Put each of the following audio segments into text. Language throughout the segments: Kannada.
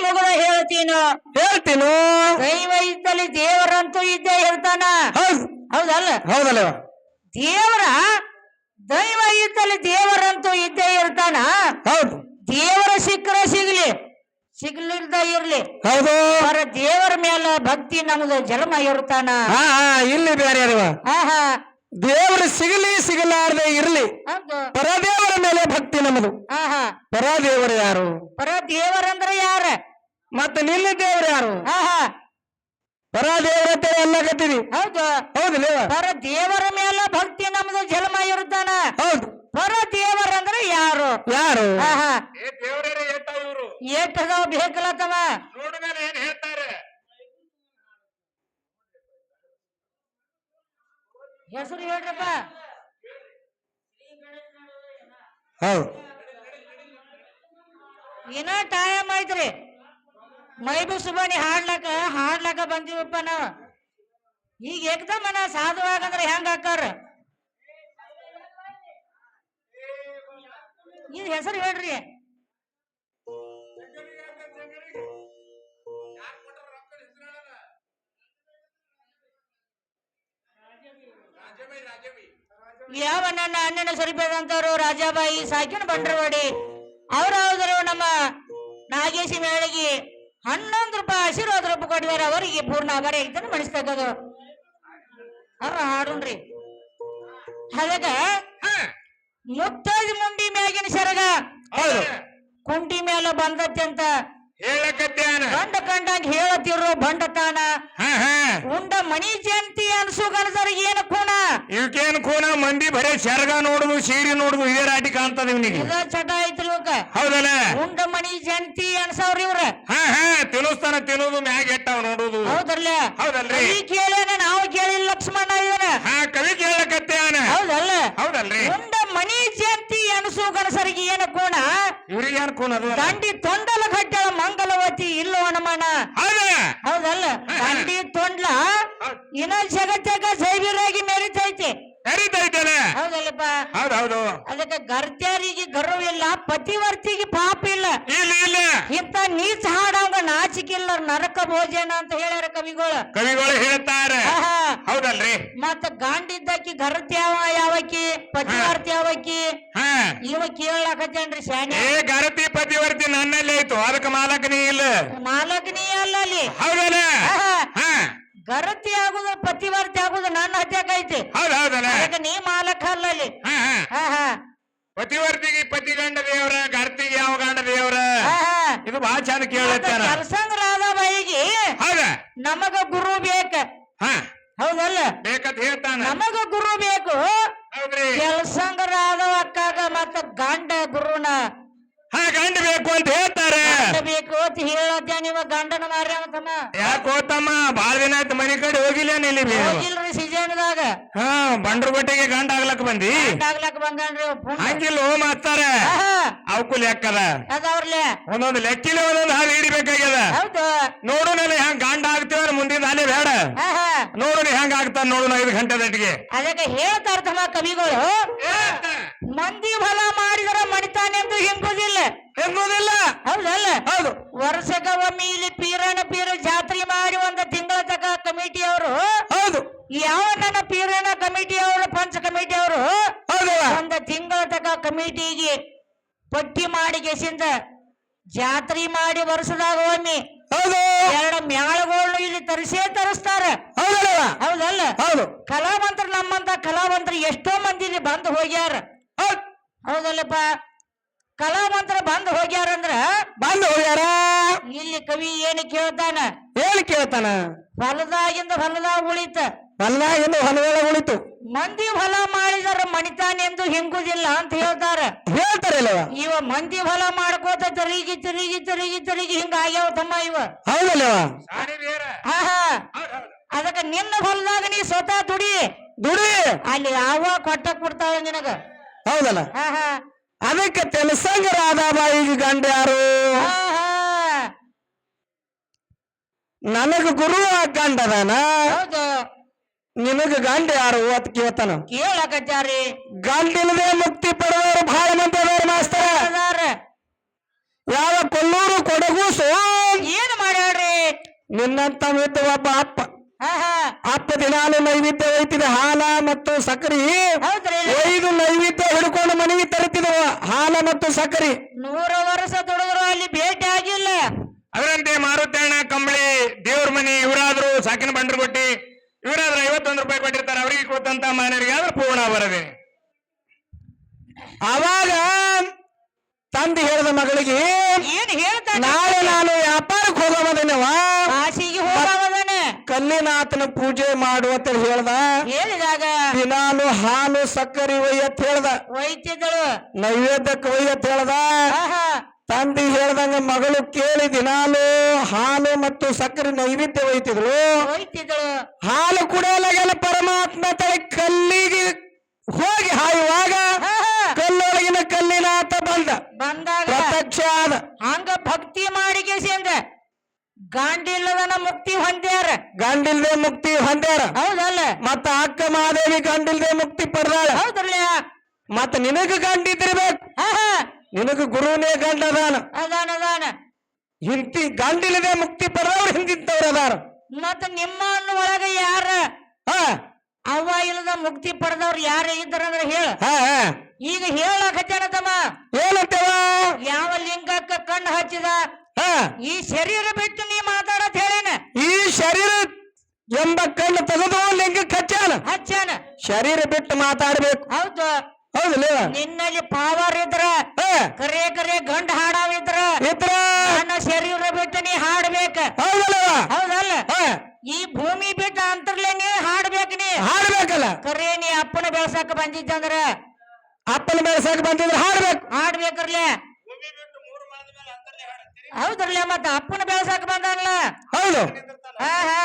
ಮುಗಿದ ಹೇಳ್ತೀನು ದೈವ ಇದ್ದಲ್ಲಿ ದೇವರಂತೂ ಇದ್ದೇ ಇರ್ತಾನ. ಹೌದಲ್ಲ? ಹೌದಲ್ಲ? ದೇವರ ದೈವ ಇದ್ದಲ್ಲಿ ದೇವರಂತೂ ಇದ್ದೇ ಇರ್ತಾನ. ಹೌದು. ದೇವರ ಸಿಕ್ಕರ ಸಿಗ್ಲಿ ಸಿಗ್ಲಿಲ್ದ ಇರ್ಲಿ, ಹೌದು, ಅವರ ದೇವರ ಮೇಲೆ ಭಕ್ತಿ ನಮ್ದು ಜನ್ಮ ಇರ್ತಾನ. ಇಲ್ಲಿ ಬೇರೆ ದೇವರು ಸಿಗಲಿ ಸಿಗಲಾರದೆ ಇರ್ಲಿ, ಪರದೇವರ ಮೇಲೆ ಭಕ್ತಿ ನಮ್ಮದು. ಪರದೇವರು ಯಾರು? ಪರದೇವರಂದ್ರ ಯಾರ? ಮತ್ತೆ ನಿನ್ನ ದೇವರು ಯಾರು? ಪರದೇವರತೆ ಅನ್ನಕತ್ತೀವಿ. ಹೌದು ಹೌದಿಲ್ಲ? ಪರ ದೇವರ ಮೇಲೆ ಭಕ್ತಿ ನಮ್ದು ಜನ್ಮ ಇರ್ತಾನ. ಹೌದು. ಪರ ದೇವರಂದ್ರ ಯಾರು? ಯಾರು? ಏಟದಾವ ಬೇಕಲ್ಲ ತಮ್ಮ, ಏನ್ ಹೇಳ್ತಾರೆ? ಹೆಸರು ಹೇಳ್ರಪ್ಪ. ಹೌದು, ಇನ್ನ ಟೈಮ್ ಐತ್ರಿ. ಮೈಬೂ ಸುಬಾನಿ ಹಾಡ್ಲಾಕ ಬಂದಿವಪ್ಪ ನಾವ್. ಈಗ ಏಕದಮ್ ನಾ ಸಾಧುವಾಗಂದ್ರ ಹೆಂಗ ಹಾಕಾರ? ಇದು ಹೆಸರು ಹೇಳ್ರಿ. ಯಾವ ನನ್ನ ಅಣ್ಣನ ಸರಿಪೇದಂತವ್ರು ರಾಜಾಬಾಯಿ ಸಾಕಿನ ಬಂಡ್ರವಾಡಿ ಅವ್ರು ಹೌದ್ರು. ನಮ್ಮ ನಾಗೇಶಿ ಮೇಳಿಗೆ 11 ರೂಪಾಯಿ ಆಶೀರ್ವಾದ ರೂಪಾಯಿ ಕೊಟ್ಟಿದಾರೆ. ಅವರಿಗೆ ಪೂರ್ಣ ಆಭಾರ ಐತನ ಮಣಿಸ್ತಕ್ಕದು. ಅವ್ರ ಹಾಡುನ್ರಿ. ಅದಕ್ಕ ಮುತ್ತೈದು ಮುಂಡಿ ಮ್ಯಾಗಿನ ಸೆರಗ ಕುಂಟಿ ಮೇಲೆ ಬಂದತ್ತಂತ ಗಂಡ ಕಂಡಂಗ ಹೇಳತಿರೋ ಬಂಡತಾನ. ಉಂಡ ಮಣಿ ಜಯಂತಿ ಅನ್ಸು ಗಣಸರ ಏನು ಕೂಣ? ಇವಕ್ಕೇನು ಕೂಣ? ಮಂದಿ ಬರೇ ಸೆರಗ ನೋಡುದು, ಸೀರೆ ನೋಡುದು, ಇದೇ ರಾಟಿ ಕಾಣ್ತದ ಇವನಿಗೆ. ಇದ ಚಟ ಐತ್ರಿ ಇವಕ್ಕ. ಹೌದಲ್ಲ? ಉಂಡ ಮಣಿ ಜಯಂತಿ ಅನ್ಸವ್ರಿ ಇವ್ರ. ತಿನ್ನಿಸ್ತಾನ, ತಿನ್ನೋದು ಮ್ಯಾಗ ಎಟ್ಟಾವ ನೋಡುದು. ಹೌದಲ್ಲ? ಹೌದಲ್ರಿ? ಕವಿ ಕೇಳೇನ, ನಾವು ಕೇಳಿಲ್ಲ ಲಕ್ಷ್ಮಣ ಇವನ. ಕವಿ ಕೇಳಕತ್ತೇನ. ಹೌದಲ್ಲ? ಹೌದಲ್ರಿ? ಉಂಡ ಮಣಿ ಜಯಂತಿ ಅನ್ಸು ಗಣಸರಿಗೆ ಏನು ಕೂಣ? ಇವ್ರಿಗೆ ಏನು ಕೂಣ? ದಂಡಿ ತೊಂಡಲ ಕಟ್ಟಳ ಮಂಗಲವತಿ ಇಲ್ಲೋ ಹನುಮಾನ. ಹೌದಲ್ಲ? ದಂಡಿ ತೊಂಡ್ಲ ಇನ್ನೊಂದ್ ಜಗತ್ತಾಗ ಜೈವೀರಾಗಿ ಮೆರಿತೈತಿ. ಹೌದಲ್ಲಪ್ಪ? ಹೌದೌದು. ಅದಕ್ಕೆ ಗರ್ತ್ಯಾರಿಗೆ ಗರ್ವ ಇಲ್ಲ, ಪತಿವರ್ತಿಗೆ ಪಾಪ ಇಲ್ಲ. ಇಂತ ನೀಚ ಹಾಡಂಗ ನಾಚಿಕಿಲ್ಲ, ನರಕ ಭೋಜನ ಅಂತ ಹೇಳ್ಯಾರ ಕವಿಗಳು ಹೇಳ್ತಾರೆ. ಹೌದಲ್ರಿ? ಮತ್ತ ಗಾಂಡಿದ್ದಕ್ಕಿ ಗರ್ತ್ಯ ಯಾವಕ್ಕಿ, ಪತಿವರ್ತಿ ಯಾವಕ್ಕಿ? ಇವ ಕೇಳಾಕತ್ತೇನ್ರಿ ಶಾನೆ. ಗರತಿ ಪತಿವರ್ತಿ ನನ್ನಲ್ಲಿ ಆಯ್ತು, ಅದಕ್ಕೆ ಮಾಲಕನೇ ಇಲ್ಲ. ಮಾಲಕನೇ ಅಲ್ಲ ಅಲ್ಲಿ. ಹೌದಲ್ಲ? ಗರತಿ ಆಗುದು ಪತಿವರ್ತಿ ಆಗುದು ನನ್ನ ಹತ್ಯಾಕೈತಿ. ಹೌದೌದಲ್ಲ? ನೀ ಮಾಲಕ ಅಲ್ಲ ಅಲ್ಲಿ. ಪತಿವರ್ತಿಗೆ ಪತಿ ಗಂಡ ದೇವ್ರ, ಗರ್ತಿಗೆ ಯಾವ ಗಂಡ ದೇವ್ರ? ಇದು ಬಹಳ ಚಂದ ಕೇಳತ್ತಾನ. ಕೆಲಸಂಗ ರಾಧಾಬಾಯಿಗೆ ನಮಗ ಗುರು ಬೇಕ. ಹೌದಲ್ಲ? ಬೇಕಂತ ಹೇಳ್ತಾನ. ನಮಗ ಗುರು ಬೇಕು. ಕೆಲಸಂಗ ರಾಧವ ಅಕ್ಕಾಗ ಮತ್ತ ಗಂಡ ಗುರುನ ಗಂಡ ಬೇಕು ಅಂತ ಹೇಳ್ತಾರೆ. ಬೇಕು ಅಂತ ಹೇಳತ್ತ ನೀವ ಗಂಡನ ಮಾರ್ಯಾಮತಮ್ಮ. ಯಾಕೆ ಹೋತಮ್ಮ? ಬಾಳ ದಿನ ಆಯ್ತು ಮನೆ ಕಡೆ ಹೋಗಿಲ್ಲ. ಹೋಗಿಲ್ರಿ ಸೀಸನ್ದಾಗ. ಬಂಡ್ರಗೊಟ್ಟಿಗೆ ಗಂಡ ಆಗ್ಲಕ್ ಬಂದಿ? ಆಗ್ಲಕ್ ಬಂದನ್ರಿ. ಹಂಗಿಲ್ಲ ಮಾಸ್ತಾರ, ಅವಕ್ಕೂ ಲೆಕ್ಕದ. ಅದವ್ರಲೆ ಒಂದೊಂದು ಲೆಕ್ಕಿಲ್ಲ, ಒಂದೊಂದು ಹಾಲು ಹಿಡಿಬೇಕಾಗ್ಯದ. ಹೌದು. ನೋಡು ನಾನು ಹೆಂಗ್ ಗಂಡ ಆಗ್ತೀವ ಮುಂದಿನ ಹಾಲೆ ಬೇಡ. ನೋಡು ಹೆಂಗ ಆಗ್ತಾನ ನೋಡು 5 ಗಂಟೆ ದಟ್ಟಿಗೆ. ಅದಕ್ಕೆ ಹೇಳ್ತಾರ ತಮ್ಮ ಕವಿಗಳು, ಮಂದಿ ಫಲ ಮಾಡಿದ್ರ ಮಣಿತಾನೆಂದು ಹಿಂಗುದಿಲ್ಲ. ಹೌದಲ್ಲ? ಹೌದು. ವರ್ಷಕ್ಕ ಒಮ್ಮೆ ಇಲ್ಲಿ ಪೀರ ಜಾತ್ರೆ ಮಾಡಿ ಒಂದು ತಿಂಗಳ ತಕ ಕಮಿಟಿ ಅವರು, ಹೌದು, ಯಾವ ನನ್ನ ಪೀರನ ಕಮಿಟಿ ಅವರು, ಪಂಚ ಕಮಿಟಿ ಅವರು ಒಂದು ತಿಂಗಳ ತಕ ಕಮಿಟಿಗೆ ಪಟ್ಟಿ ಮಾಡಿ ಗೆಸಿಂದ ಜಾತ್ರೆ ಮಾಡಿ ವರ್ಷದಾಗ ಒಮ್ಮೆ 2 ಮ್ಯಾಳಗಳನ್ನು ಇಲ್ಲಿ ತರಿಸ್ತಾರ. ಹೌದಲ್ಲ? ಕಲಾವಂತರು, ನಮ್ಮಂತ ಕಲಾವಂತರು ಎಷ್ಟೋ ಮಂದಿ ಇಲ್ಲಿ ಬಂದು ಹೋಗ್ಯಾರ. ಹೌದಲ್ಲಪ್ಪ? ಕಲಾವಂತರ ಬಂದು ಹೋಗ್ಯಾರಂದ್ರ ಇಲ್ಲಿ ಕವಿ ಏನು ಕೇಳ್ತಾನ? ಹೊಲದಾಗಿಂದ ಹೊಲದಾಗ ಉಳಿತು, ಮಂದಿ ಹೊಲ ಮಾಡಿದಾರ ಮಣಿತಾನೆಂದು ಹಿಂಗುದಿಲ್ಲ ಅಂತ ಹೇಳ್ತಾರಲ್ಲ. ಇವ ಮಂದಿ ಹೊಲ ಮಾಡ್ಕೋತ ತಿರುಗಿ ಹಿಂಗ ಆಗ್ಯಾವ ತಮ್ಮ ಇವ. ಅದಕ್ಕ ನಿನ್ನ ಹೊಲದಾಗ ನೀ ಸ್ವತಃ ದುಡಿ ಅಲ್ಲಿ ಯಾವ ಕೊಟ್ಟ ಕೊಡ್ತಾವ ನಿನಗ. ಹೌದಲ್ಲ? ಅದಕ್ಕೆ ಕೆಲಸಂಗ ರಾಧಾಬಾಯಿಗೆ ಗಂಡ ಯಾರು? ನನಗ ಗುರು ಗಂಡದಾನ. ನಿನಗ ಗಂಡ ಯಾರು ಅಂತ ಕೇಳ್ತಾನ. ಕೇಳಕತ್ಯಾರಿ. ಗಂಡಿಲ್ಲದೆ ಮುಕ್ತಿ ಪಡೆದವರು ಬಹಳ ಮಂದಿ ಅದಾರ ಮಾಸ್ತರ. ಯಾವ ಕೊಲ್ಲೂರು, ಕೊಡಗೂಸು ಏನ್ ಮಾಡ್ಯಾಳ್ರಿ ನಿನ್ನಂತ ಇದ್ದ ಒಬ್ಬ ಅಪ್ಪ ಹಾ ಹಾ ಅಪ್ಪ ದಿನಾಲು ನೈವೇದ್ಯ ಒಯ್ತಿದ ಹಾಲ ಮತ್ತು ಸಕ್ಕರೆ ಹೌದ್ರಿ ಒಯ್ದು ನೈವೇದ್ಯ ಹಿಡ್ಕೊಂಡು ಮನೆಗೆ ತರುತ್ತಿದವ ಹಾಲ ಮತ್ತು ಸಕ್ಕರೆ 100 ವರ್ಷ ದುಡಿದ್ರು ಅಲ್ಲಿ ಭೇಟಿ ಆಗಿಲ್ಲ ಅದರಂತೆ ಮಾರುತಣ್ಣ ಕಂಬಳಿ ದೇವ್ರ ಮನಿ ಇವರಾದ್ರು ಸಾಕಿನ ಬಂಡ್ರು ಕೊಟ್ಟಿ ಇವರಾದ್ರು 51 ರೂಪಾಯಿ ಕೊಟ್ಟಿರ್ತಾರೆ ಅವರಿಗೆ ಕೊಟ್ಟಂತ ಮಾನವರಿಗೆ ಆದ್ರೆ ಪೂರ್ಣ ಬರದೆ ಅವಾಗ ತಂದೆ ಹೇಳಿದ ಮಗಳಿಗೆ ಏನ್ ಹೇಳ್ತಾನೆ ನಾಳೆ ನಾನು ವ್ಯಾಪಾರಕ್ಕೆ ಹೋಗಮದನವ ಕಾಶಿಗೆ ಹೋಗವದನೆ ಕಲ್ಲಿನಾಥನ ಪೂಜೆ ಮಾಡು ಅಂತ ಹೇಳ್ದ ಹೇಳಿದಾಗ ದಿನಾಲು ಹಾಲು ಸಕ್ಕರೆ ಒಯ್ಯತ್ ಹೇಳ್ದ ಒಯ್ತಿದ್ದಳು ನೈವೇದ್ಯಕ್ಕೆ ಒಯ್ಯತ್ ಹೇಳ್ದ ಆಹಾ ತಂದೆ ಹೇಳ್ದಂಗ ಮಗಳು ಕೇಳಿ ದಿನಾಲು ಹಾಲು ಮತ್ತು ಸಕ್ಕರೆ ನೈವೇದ್ಯ ಒಯ್ತಿದ್ರು ಒಯ್ತಿದ್ದಳು ಹಾಲು ಕುಡಿಯಲಾಗೆಲ್ಲ ಪರಮಾತ್ಮ ತಲೆ ಕಲ್ಲಿಗೆ ಹೋಗಿ ಹಾಯುವಾಗ ಕಲ್ಲೊಳಗಿನ ಕಲ್ಲಿನಾಥ ಬಂದಾಗ ಪ್ರತ್ಯಕ್ಷ ಆದ ಹಂಗ ಭಕ್ತಿ ಮಾಡಿ ಕೇಸಿಂದ ಗಾಂಡಿಲ್ಲದನ ಮುಕ್ತಿ ಹೊಂದ್ಯಾರ ಗಂಡಿಲ್ದೆ ಮುಕ್ತಿ ಹೊಂದ್ಯಾರ ಹೌದಲ್ಲ ಮತ್ತ ಅಕ್ಕ ಮಹಾದೇವಿ ಗಂಡಿಲ್ದೆ ಮುಕ್ತಿ ಪಡೆದಾಳ ಹೌದ್ರಲ್ಲ ಮತ್ತ ನಿನಗ ಗಂಡಿದ್ದಿರ್ಬೇಕು ನಿನಗ ಗುರುನೇ ಗಂಡ ಅದಾನ ಅದಾನ ಹಿಂತಿ ಗಂಡಿಲ್ಲದೆ ಮುಕ್ತಿ ಪಡೆದವ್ರು ಹಿಂದಿಂತವ್ರು ಅದಾರ ಮತ್ತ ನಿಮ್ಮ ಒಳಗ ಯಾರ ಹಾ ಅವ್ವ ಇಲ್ಲದ ಮುಕ್ತಿ ಪಡೆದವ್ರು ಯಾರ ಇದ್ದಾರಂದ್ರ ಹೇಳ ಹಾ ಹಾ ಈಗ ಹೇಳಕತ್ತೇನ ತಮ್ಮ ಏನಂತೇವ ಯಾವ ಲಿಂಗಕ್ಕ ಕಣ್ಣು ಹಚ್ಚಿದ ಹಾ ಈ ಶರೀರ ಬಿಟ್ಟು ನೀ ಮಾತಾಡತ್ ಹೇಳೇನ ಈ ಶರೀರ ಎಂಬ ಕಣ್ಣು ತೆಗೆದು ಲಿಂಗಕ್ಕೆ ಹಚ್ಚಾನ ಶರೀರ ಬಿಟ್ಟು ಮಾತಾಡ್ಬೇಕು ಹೌದು ಹೌದಿಲ್ಲ ನಿನ್ನಲ್ಲಿ ಪಾವರ್ ಇದ್ರ ಕರೆ ಕರೆ ಗಂಡ ಹಾಡಾವಿದ್ರ ಇದ್ರ ನನ್ನ ಶರೀರ ಬಿಟ್ಟು ನೀ ಹಾಡ್ಬೇಕ ಹೌದಲ್ಲ ಹೌದಲ್ಲ ಈ ಭೂಮಿ ಬಿಟ್ಟು ಅಂತರ್ಲೆ ನೀ ಹಾಡ್ಬೇಕ ನೀ ಹಾಡ್ಬೇಕಲ್ಲ ಕರೆ ನೀ ಅಪ್ಪನ ಬೆಳ್ಸಾಕ ಬಂದಿದ್ದಂದ್ರ ಅಪ್ಪನ ಬೆಳೆಸಕ್ ಬಂದಿದ್ರೆ ಹಾಡ್ಬೇಕರ್ಲೆ ಹೌದ್ರಲ್ಲ ಮತ್ತ ಅಪ್ಪನ ಬೆಳ್ಸಾಕ ಬಂದಲ್ಲ ಹೌದು ಹಾ ಹಾ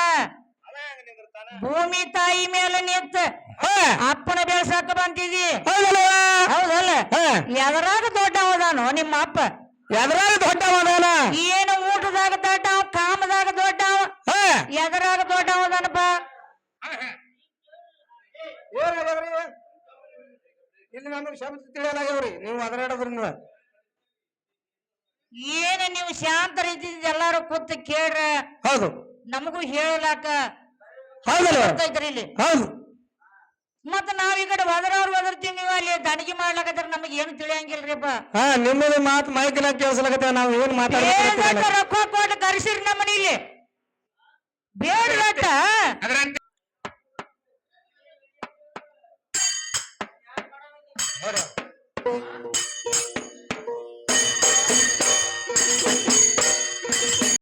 ಭೂಮಿ ತಾಯಿ ಮೇಲೆ ನಿಂತ ಅಪ್ಪನ ಬೆಳ್ಸಾಕ ಬಂದಿದಿ ಹೌದಲ್ಲ ಎದರಾಗ ದೊಡ್ಡವದಾನು ನಿಮ್ಮ ಅಪ್ಪ ಎದರಾಗ ದೊಡ್ಡವದಾನ ಏನು ಊಟದಾಗ ದೊಡ್ಡವ ಕಾಮದಾಗ ದೊಡ್ಡವ ಎದರಾಗ ದೊಡ್ಡವದಾನಪ್ಪ ಇಲ್ಲಿ ನಮಗೆ ಶಬ್ದ ತಿಳಿಯಲಾಗ್ಯವ್ರಿ ನೀವು ಅದರಾಡೋದ್ರಿಂದ ಏನ ನೀವು ಶಾಂತ ರೀತಿ ಎಲ್ಲಾರು ಕೂತ್ ಕೇಳ್ರ ಹೌದು ನಮಗೂ ಹೇಳಲಾಕ ಹೌದಲ್ಲ ಇಲ್ಲಿ ಹೌದು ಮತ್ತ ನಾವ್ ಈ ಕಡೆ ಒದರ್ತೀವಿ ನೀವು ಅಲ್ಲಿ ದಣಿಗೆ ಮಾಡ್ಲಕತ್ತಾರ ನಮಗ್ ಏನು ತಿಳಿಯಂಗಿಲ್ರಿಪ್ಪ ಹಾ ನಿಮ್ಮದು ಮಾತು ಮೈಕಿನ ಕೇಳಿಸ್ಲಕತ್ತೇವ ನಾವು ಏನ್ ಮಾತಾಡ್ಬೇಕು ರೊಕ್ಕ ಕೊಟ್ಟು ಕರ್ಸಿರಿ ನಮ್ಮ ಮನೇಲಿ ಬೇಡ